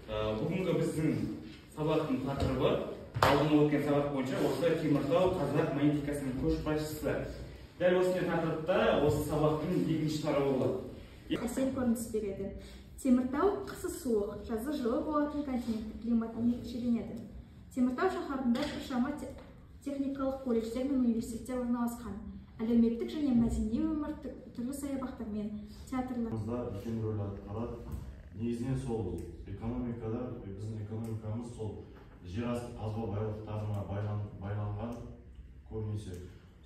Бүгінгі біздің сабақтың тақырыбы алдыңғы өткен сабақ бойынша осы Теміртау қазақ монетикасының көшбасшысы. Дәл осы тақырыпта осы сабақтың екінші тарауы болады. Әсер көрініс береді. Теміртау қысы суық, жазы жылы болатын континенттік климатымен ерекшеленеді. Теміртау шаһарында біршама техникалық колледждер мен университеттер орналасқан. Әлеуметтік және мәдени өмір түрлі саябақтармен, театрлар. Үлкен рөл атқарады. Негізінен сол экономикада біздің экономикамыз сол жер асты қазба байлықтарына байланған көбінесе.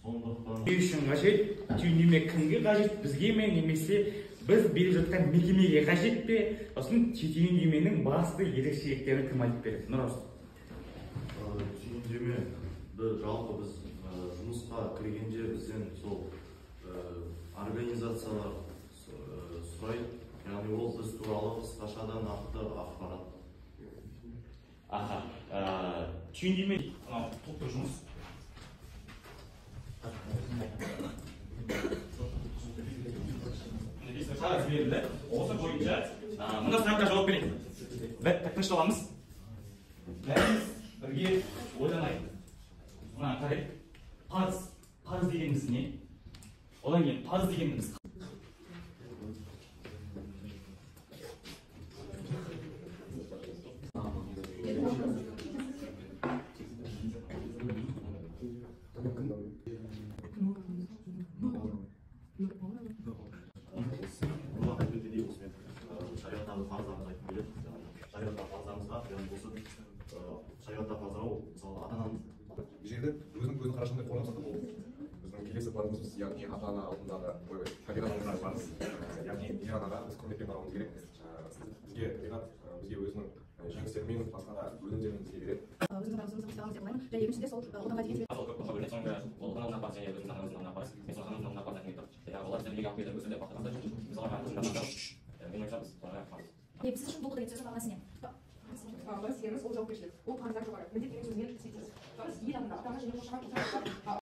Сондықтан Не үшін қажет? Түйіндеме кімге қажет? Бізге ме немесе біз беріп жатқан мекемеге қажет пе? Осының түйіндеменің басты ерекшеліктерін кім айтып береді? Нұрас. Түйіндеме жалпы біз жұмысқа кіргенде бізден сол организациялар сұрайды. Яғни ол біз туралы қысқаша да нақты ақпарат. Түйіндеме топтық жұмыс. Қағаз берілді. Осы бойынша мына сұраққа жауап берейік. Тыныштық аламыз. Бәріміз бірге ойланайық. Мына қарайық. Парыз дегеніміз не? Одан кейін парыз дегеніміз шариғаттағы парыздарын айтып келеді. Шариғаттағы парыздарымызға шариғаттағы парыздар ол мысалы ата-ананың жерде өзінің көзін қарашығындай қорғансақ ол біздің келесі парызымыз, яғни ата-ана алдындағы табиғат парыз, яғни ер анаға біз құрметпен қарауымыз керек. Бізге табиғат бізге өзінің жеңістерімен басқа да өнімдерін бізге береді. Өзіміздің парызымызды сақтағымыз деп ойлаймын. Және екіншіде сол отанға деген сіз үшін бұл деген сөздің мағынасы не? Парыз дегеніміз ол жауапкершілік. Ол парыздан жоғары. Міндет деген сөзмен істейсіз. Парыз ел алдында ата-ана және қоршаған